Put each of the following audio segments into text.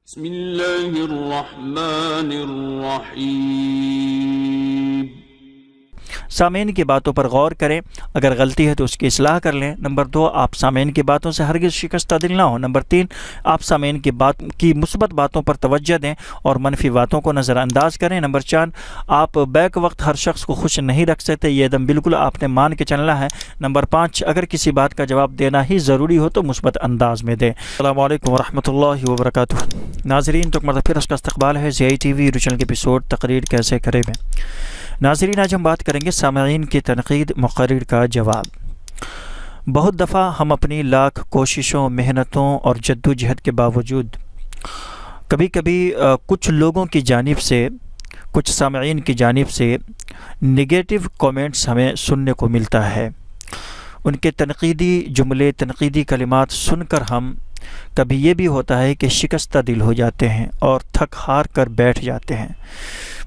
بسم اللہ الرحمن الرحیم۔ سامعین کی باتوں پر غور کریں، اگر غلطی ہے تو اس کی اصلاح کر لیں۔ نمبر 2، آپ سامعین کی باتوں سے ہرگز شکستہ دل نہ ہوں۔ نمبر 3، آپ سامعین کی مثبت باتوں پر توجہ دیں اور منفی باتوں کو نظر انداز کریں۔ نمبر 4، آپ بیک وقت ہر شخص کو خوش نہیں رکھ سکتے، یہ دم بالکل آپ نے مان کے چلنا ہے۔ نمبر 5، اگر کسی بات کا جواب دینا ہی ضروری ہو تو مثبت انداز میں دیں۔ السلام علیکم ورحمۃ اللہ وبرکاتہ۔ ناظرین، تو مرتبہ پھر اس کا استقبال ہے Zee I T V YouTube channel کے ایپیسوڈ تقریر کیسے کرے میں۔ ناظرین، آج ہم بات کریں گے سامعین کی تنقید مقرر کا جواب۔ بہت دفعہ ہم اپنی لاکھ کوششوں، محنتوں اور جدوجہد کے باوجود کبھی کبھی کچھ لوگوں کی جانب سے، کچھ سامعین کی جانب سے نگیٹو کومنٹس ہمیں سننے کو ملتا ہے۔ ان کے تنقیدی جملے، تنقیدی کلمات سن کر ہم کبھی یہ بھی ہوتا ہے کہ شکستہ دل ہو جاتے ہیں اور تھک ہار کر بیٹھ جاتے ہیں۔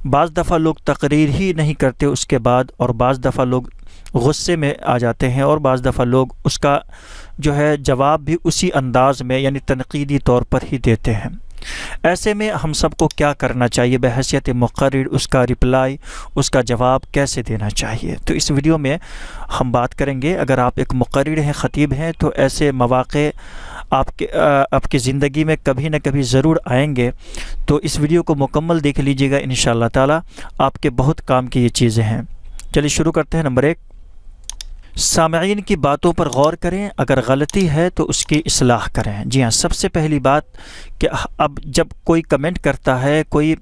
بعض دفعہ لوگ تقریر ہی نہیں کرتے اس کے بعد، اور بعض دفعہ لوگ غصے میں آ جاتے ہیں، اور بعض دفعہ لوگ اس کا جو ہے جواب بھی اسی انداز میں یعنی تنقیدی طور پر ہی دیتے ہیں۔ ایسے میں ہم سب کو کیا کرنا چاہیے؟ بحیثیت مقرر اس کا رپلائی، اس کا جواب کیسے دینا چاہیے؟ تو اس ویڈیو میں ہم بات کریں گے۔ اگر آپ ایک مقرر ہیں، خطیب ہیں، تو ایسے مواقع آپ کی زندگی میں کبھی نہ کبھی ضرور آئیں گے، تو اس ویڈیو کو مکمل دیکھ لیجیے گا، انشاءاللہ تعالی آپ کے بہت کام کی یہ چیزیں ہیں۔ چلیے شروع کرتے ہیں۔ نمبر 1، سامعین کی باتوں پر غور کریں، اگر غلطی ہے تو اس کی اصلاح کریں۔ جی ہاں، سب سے پہلی بات کہ اب جب کوئی کمنٹ کرتا ہے، کوئی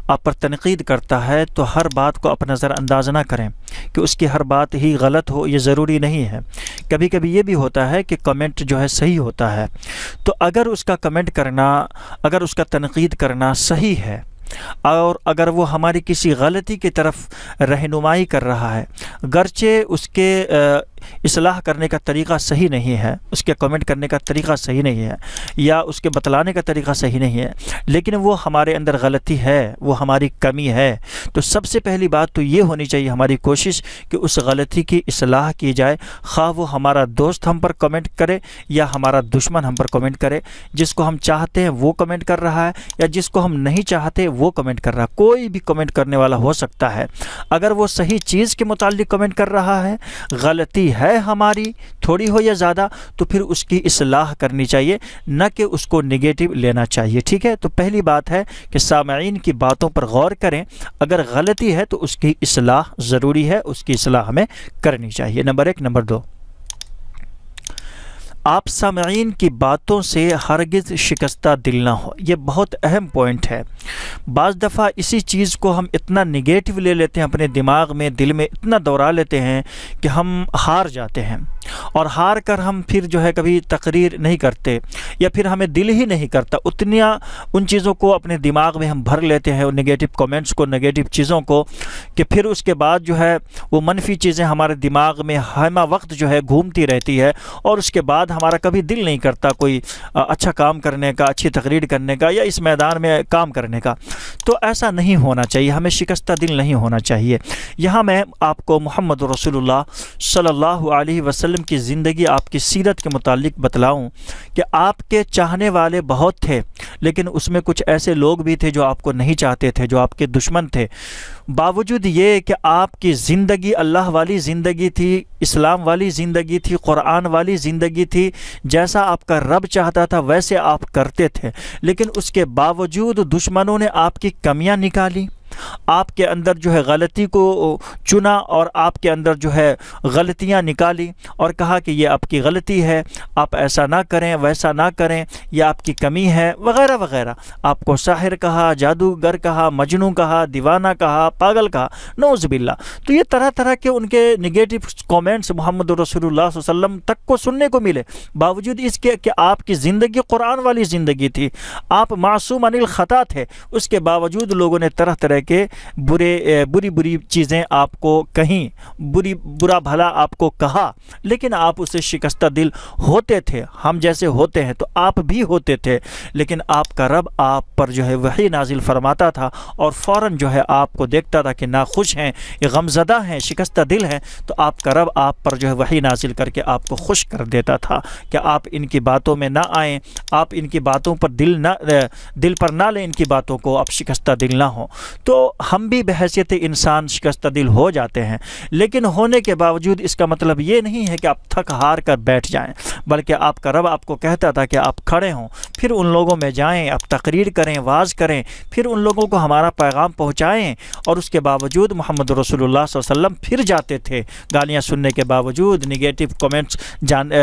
آپ پر تنقید کرتا ہے، تو ہر بات کو آپ نظر انداز نہ کریں کہ اس کی ہر بات ہی غلط ہو، یہ ضروری نہیں ہے۔ کبھی کبھی یہ بھی ہوتا ہے کہ کمنٹ جو ہے صحیح ہوتا ہے، تو اگر اس کا کمنٹ کرنا، اگر اس کا تنقید کرنا صحیح ہے، اور اگر وہ ہماری کسی غلطی کی طرف رہنمائی کر رہا ہے، گرچہ اس کے اصلاح کرنے کا طریقہ صحیح نہیں ہے، اس کے کمنٹ کرنے کا طریقہ صحیح نہیں ہے، یا اس کے بتلانے کا طریقہ صحیح نہیں ہے، لیکن وہ ہمارے اندر غلطی ہے، وہ ہماری کمی ہے، تو سب سے پہلی بات تو یہ ہونی چاہیے ہماری کوشش کہ اس غلطی کی اصلاح کی جائے، خواہ وہ ہمارا دوست ہم پر کمنٹ کرے یا ہمارا دشمن ہم پر کمنٹ کرے۔ جس کو ہم چاہتے ہیں وہ کمنٹ کر رہا ہے، یا جس کو ہم نہیں چاہتے وہ کمنٹ کر رہا ہے، کوئی بھی کمنٹ کرنے والا ہو سکتا ہے۔ اگر وہ صحیح چیز کے متعلق کمنٹ کر رہا ہے، غلطی ہے ہماری تھوڑی ہو یا زیادہ، تو پھر اس کی اصلاح کرنی چاہیے، نہ کہ اس کو نگیٹو لینا چاہیے۔ ٹھیک ہے، تو پہلی بات ہے کہ سامعین کی باتوں پر غور کریں، اگر غلطی ہے تو اس کی اصلاح ضروری ہے، اس کی اصلاح ہمیں کرنی چاہیے۔ نمبر 1۔ نمبر 2، آپ سامعین کی باتوں سے ہرگز شکستہ دل نہ ہو، یہ بہت اہم پوائنٹ ہے۔ بعض دفعہ اسی چیز کو ہم اتنا نگیٹو لے لیتے ہیں، اپنے دماغ میں، دل میں اتنا دورا لیتے ہیں کہ ہم ہار جاتے ہیں، اور ہار کر ہم پھر جو ہے کبھی تقریر نہیں کرتے، یا پھر ہمیں دل ہی نہیں کرتا اتنی ان چیزوں کو اپنے دماغ میں ہم بھر لیتے ہیں، نگیٹو کومنٹس کو، نگیٹو چیزوں کو، کہ پھر اس کے بعد جو ہے وہ منفی چیزیں ہمارے دماغ میں ہمہ وقت جو ہے گھومتی رہتی ہے، اور اس کے بعد ہمارا کبھی دل نہیں کرتا کوئی اچھا کام کرنے کا، اچھی تقریر کرنے کا، یا اس میدان میں کام کرنے کا۔ تو ایسا نہیں ہونا چاہیے، ہمیں شکستہ دل نہیں ہونا چاہیے۔ یہاں میں آپ کو محمد رسول اللہ صلی اللہ علیہ وسلم کی زندگی، آپ کی سیرت کے متعلق بتلاؤں کہ آپ کے چاہنے والے بہت تھے، لیکن اس میں کچھ ایسے لوگ بھی تھے جو آپ کو نہیں چاہتے تھے، جو آپ کے دشمن تھے۔ باوجود یہ کہ آپ کی زندگی اللہ والی زندگی تھی، اسلام والی زندگی تھی، قرآن والی زندگی تھی، جیسا آپ کا رب چاہتا تھا ویسے آپ کرتے تھے، لیکن اس کے باوجود دشمنوں نے آپ کی کمیاں نکالی، آپ کے اندر جو ہے غلطی کو چنا، اور آپ کے اندر جو ہے غلطیاں نکالی، اور کہا کہ یہ آپ کی غلطی ہے، آپ ایسا نہ کریں، ویسا نہ کریں، یہ آپ کی کمی ہے، وغیرہ وغیرہ۔ آپ کو ساحر کہا، جادوگر کہا، مجنوں کہا، دیوانہ کہا، پاگل کہا، نعوذ باللہ۔ تو یہ طرح طرح کے ان کے نگیٹو کومنٹس محمد رسول اللہ صلی اللہ علیہ وسلم تک کو سننے کو ملے، باوجود اس کے کہ آپ کی زندگی قرآن والی زندگی تھی، آپ معصوم عن الخطا تھے، اس کے باوجود لوگوں نے طرح طرح کہ بری چیزیں آپ کو کہیں، برا بھلا آپ کو کہا، لیکن آپ اسے شکستہ دل ہوتے تھے، ہم جیسے ہوتے ہیں تو آپ بھی ہوتے تھے، لیکن آپ کا رب آپ پر جو ہے وحی نازل فرماتا تھا اور فوراً جو ہے آپ کو دیکھتا تھا کہ ناخوش ہیں، یہ غمزدہ ہیں، شکستہ دل ہیں، تو آپ کا رب آپ پر جو ہے وحی نازل کر کے آپ کو خوش کر دیتا تھا کہ آپ ان کی باتوں میں نہ آئیں، آپ ان کی باتوں پر دل پر نہ لیں، ان کی باتوں کو آپ شکستہ دل نہ ہوں۔ تو ہم بھی بحیثیت انسان شکستہ دل ہو جاتے ہیں، لیکن ہونے کے باوجود اس کا مطلب یہ نہیں ہے کہ آپ تھک ہار کر بیٹھ جائیں، بلکہ آپ کا رب آپ کو کہتا تھا کہ آپ کھڑے ہوں، پھر ان لوگوں میں جائیں، آپ تقریر کریں، واعظ کریں، پھر ان لوگوں کو ہمارا پیغام پہنچائیں، اور اس کے باوجود محمد رسول اللہ صلی اللہ علیہ وسلم پھر جاتے تھے، گالیاں سننے کے باوجود، نگیٹو کمنٹس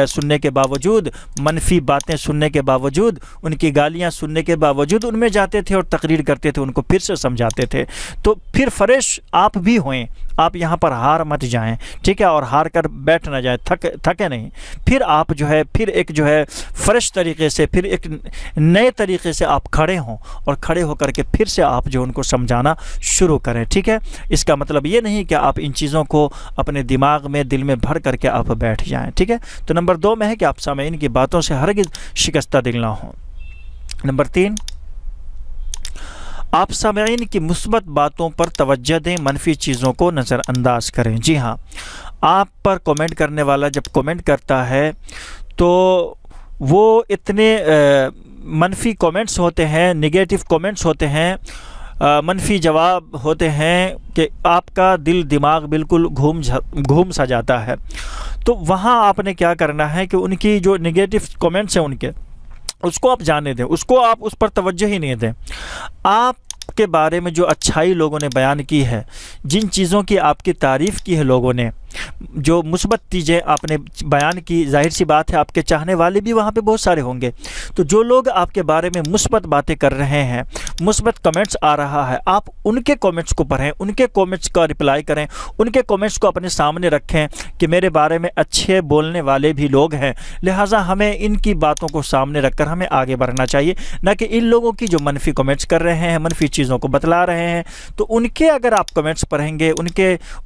سننے کے باوجود، منفی باتیں سننے کے باوجود، ان کی گالیاں سننے کے باوجود ان میں جاتے تھے اور تقریر کرتے تھے، ان کو پھر سے سمجھاتے تھے۔ تو پھر فریش آپ بھی ہوئیں، آپ یہاں پر ہار مت جائیں، ٹھیک ہے، اور ہار کر بیٹھ نہ جائیں، تھکے نہیں، پھر آپ جو ہے پھر ایک جو ہے فریش طریقے سے، پھر ایک نئے طریقے سے آپ کھڑے ہوں، اور کھڑے ہو کر کے پھر سے آپ جو ان کو سمجھانا شروع کریں، ٹھیک ہے۔ اس کا مطلب یہ نہیں کہ آپ ان چیزوں کو اپنے دماغ میں، دل میں بھر کر کے آپ بیٹھ جائیں، ٹھیک ہے۔ تو نمبر 2 میں ہے کہ آپ سامعین کی باتوں سے ہرگز شکستہ دل نہ ہوں۔ نمبر 3، آپ سامعین کی مثبت باتوں پر توجہ دیں، منفی چیزوں کو نظر انداز کریں۔ جی ہاں، آپ پر کومنٹ کرنے والا جب کومنٹ کرتا ہے تو وہ اتنے منفی کومنٹس ہوتے ہیں، نگیٹو کومنٹس ہوتے ہیں، منفی جواب ہوتے ہیں کہ آپ کا دل دماغ بالکل گھوم سا جاتا ہے۔ تو وہاں آپ نے کیا کرنا ہے کہ ان کی جو نگیٹو کومنٹس ہیں ان کے، اس کو آپ جانے دیں، اس کو آپ اس پر توجہ ہی نہیں دیں۔ آپ کے بارے میں جو اچھائی لوگوں نے بیان کی ہے، جن چیزوں کی آپ کی تعریف کی ہے لوگوں نے، جو مثبت چیزیں آپ نے بیان کی، ظاہر سی بات ہے آپ کے چاہنے والے بھی وہاں پہ بہت سارے ہوں گے، تو جو لوگ آپ کے بارے میں مثبت باتیں کر رہے ہیں، مثبت کمنٹس آ رہا ہے، آپ ان کے کمنٹس کو پڑھیں، ان کے کمنٹس کا رپلائی کریں، ان کے کمنٹس کو اپنے سامنے رکھیں کہ میرے بارے میں اچھے بولنے والے بھی لوگ ہیں، لہٰذا ہمیں ان کی باتوں کو سامنے رکھ کر ہمیں آگے بڑھنا چاہیے، نہ کہ ان لوگوں کی جو منفی کمنٹس کر رہے ہیں، منفی چیزوں کو بتلا رہے ہیں، تو ان کے اگر آپ کمنٹس پڑھیں گے،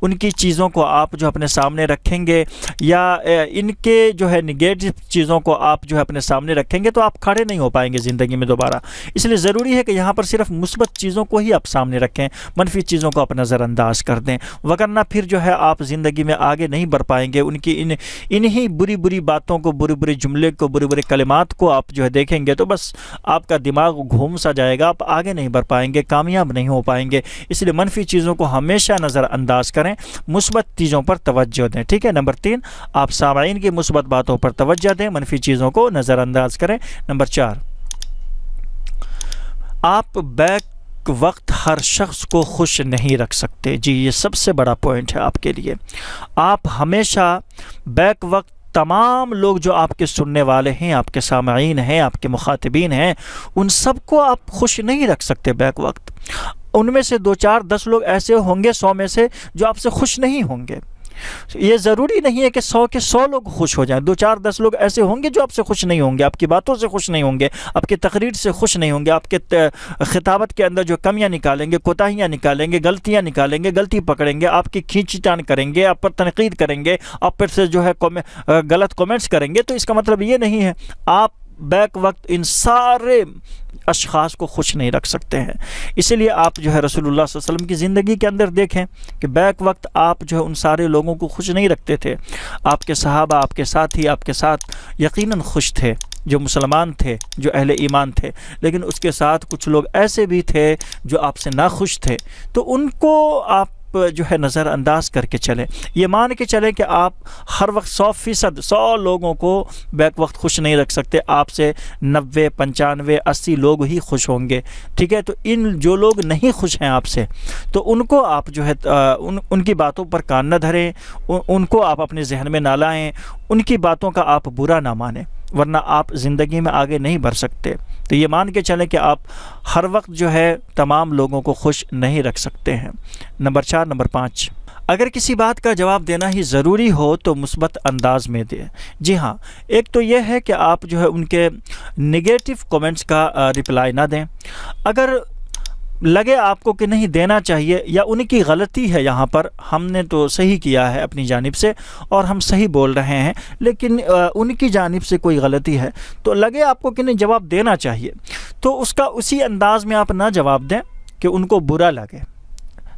ان کی چیزوں کو آپ جو اپنے سامنے رکھیں گے، یا ان کے جو ہے نگیٹو چیزوں کو آپ جو ہے اپنے سامنے رکھیں گے، تو آپ کھڑے نہیں ہو پائیں گے زندگی میں دوبارہ۔ اس لیے ضروری ہے کہ یہاں پر صرف مثبت چیزوں کو ہی آپ سامنے رکھیں، منفی چیزوں کو آپ نظر انداز کر دیں، وگرنہ پھر جو ہے آپ زندگی میں آگے نہیں بڑھ پائیں گے۔ ان کی انہی بری باتوں کو، بری جملے کو، بری کلمات کو آپ جو ہے دیکھیں گے تو بس آپ کا دماغ گھوم سا جائے گا، آپ آگے نہیں بڑھ پائیں گے، کامیاب نہیں ہو پائیں گے۔ اس لیے منفی چیزوں کو ہمیشہ نظر انداز کریں، مثبت چیزوں پر توجہ دیں، ٹھیک ہے۔ نمبر 3، آپ سامعین کی مثبت باتوں پر توجہ دیں، منفی چیزوں کو نظر انداز کریں۔ نمبر 4، آپ بیک وقت ہر شخص کو خوش نہیں رکھ سکتے۔ جی، یہ سب سے بڑا پوائنٹ ہے آپ کے لیے۔ آپ ہمیشہ بیک وقت تمام لوگ جو آپ کے سننے والے ہیں، آپ کے سامعین ہیں، آپ کے مخاطبین ہیں، ان سب کو آپ خوش نہیں رکھ سکتے بیک وقت۔ ان میں سے 2 4 10 لوگ ایسے ہوں گے 100 میں سے جو آپ سے خوش نہیں ہوں گے۔ یہ ضروری نہیں ہے کہ 100 کے 100 لوگ خوش ہو جائیں، 2 4 10 لوگ ایسے ہوں گے جو آپ سے خوش نہیں ہوں گے، آپ کی باتوں سے خوش نہیں ہوں گے، آپ کی تقریر سے خوش نہیں ہوں گے، آپ کے خطابت کے اندر جو کمیاں نکالیں گے، کوتاہیاں نکالیں گے، غلطیاں نکالیں گے، غلطی پکڑیں گے، آپ کی کھینچتان کریں گے، آپ پر تنقید کریں گے، آپ پر سے جو ہے غلط کمنٹس کریں گے۔ تو اس کا مطلب یہ نہیں ہے آپ بیک وقت ان سارے اشخاص کو خوش نہیں رکھ سکتے ہیں۔ اسی لیے آپ جو ہے رسول اللہ صلی اللہ علیہ وسلم کی زندگی کے اندر دیکھیں کہ بیک وقت آپ جو ہے ان سارے لوگوں کو خوش نہیں رکھتے تھے۔ آپ کے صحابہ، آپ کے ساتھی آپ کے ساتھ یقیناً خوش تھے، جو مسلمان تھے، جو اہل ایمان تھے، لیکن اس کے ساتھ کچھ لوگ ایسے بھی تھے جو آپ سے ناخوش تھے، تو ان کو آپ جو ہے نظر انداز کر کے چلیں۔ یہ مان کے چلیں کہ آپ ہر وقت 100% 100 لوگوں کو بیک وقت خوش نہیں رکھ سکتے، آپ سے 90 95 80 لوگ ہی خوش ہوں گے، ٹھیک ہے۔ تو ان جو لوگ نہیں خوش ہیں آپ سے، تو ان کو آپ جو ہے ان کی باتوں پر کان نہ دھریں، ان کو آپ اپنے ذہن میں نہ لائیں، ان کی باتوں کا آپ برا نہ مانیں، ورنہ آپ زندگی میں آگے نہیں بڑھ سکتے۔ تو یہ مان کے چلیں کہ آپ ہر وقت جو ہے تمام لوگوں کو خوش نہیں رکھ سکتے ہیں۔ نمبر 4، نمبر 5، اگر کسی بات کا جواب دینا ہی ضروری ہو تو مثبت انداز میں دیں۔ جی ہاں، ایک تو یہ ہے کہ آپ جو ہے ان کے نگیٹو کمنٹس کا رپلائی نہ دیں۔ اگر لگے آپ کو کہ نہیں دینا چاہیے یا ان کی غلطی ہے، یہاں پر ہم نے تو صحیح کیا ہے اپنی جانب سے اور ہم صحیح بول رہے ہیں، لیکن ان کی جانب سے کوئی غلطی ہے، تو لگے آپ کو کہ نہیں جواب دینا چاہیے، تو اس کا اسی انداز میں آپ نہ جواب دیں کہ ان کو برا لگے،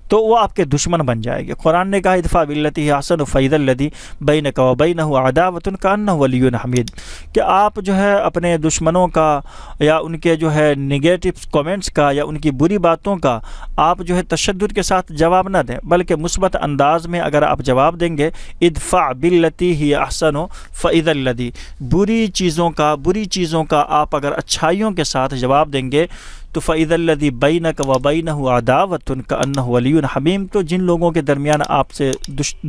تو وہ آپ کے دشمن بن جائے گے۔ قرآن نے کہا ادفع باللتی ہی احسن فاذا الذی بینک وبینہ عداوۃ کانہ ولی حمید، کہ آپ جو ہے اپنے دشمنوں کا یا ان کے جو ہے نگیٹو کومنٹس کا یا ان کی بری باتوں کا آپ جو ہے تشدد کے ساتھ جواب نہ دیں، بلکہ مثبت انداز میں اگر آپ جواب دیں گے، ادفع باللتی ہی احسن فاذا الذی، بری چیزوں کا آپ اگر اچھائیوں کے ساتھ جواب دیں گے تو فَإِذَا الَّذِي بَيْنَكَ وَبَيْنَهُ عَدَاوَةٌ كَأَنَّهُ وَلِيٌّ حَمِيمٌ، تو جن لوگوں کے درمیان آپ سے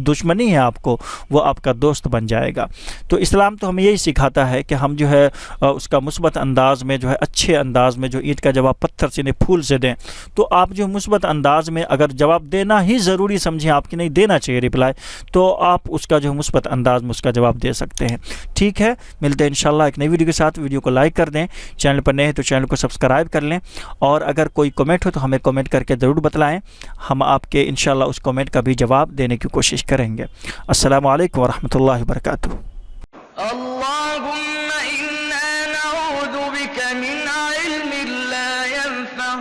دشمنی ہے آپ کو، وہ آپ کا دوست بن جائے گا۔ تو اسلام تو ہمیں یہی سکھاتا ہے کہ ہم جو ہے اس کا مثبت انداز میں جو ہے اچھے انداز میں، جو اینٹ کا جواب پتھر سے نہیں پھول سے دیں، تو آپ جو مثبت انداز میں اگر جواب دینا ہی ضروری سمجھیں، آپ کی نہیں دینا چاہیے رپلائی، تو آپ اس کا جو مثبت انداز میں اس کا جواب دے سکتے ہیں۔ ٹھیک ہے، ملتے ہیں انشاءاللہ ایک نئی ویڈیو کے ساتھ۔ ویڈیو کو لائک کر دیں، چینل پر نئے ہیں تو چینل کو سبسکرائب کر لیں، اور اگر کوئی کمنٹ ہو تو ہمیں کمنٹ کر کے ضرور بتلائیں، ہم آپ کے انشاءاللہ اس کمنٹ کا بھی جواب دینے کی کوشش کریں گے۔ السلام علیکم ورحمۃ اللہ وبرکاتہ۔ اللهم إنا نعوذ بك من علم لا ينفع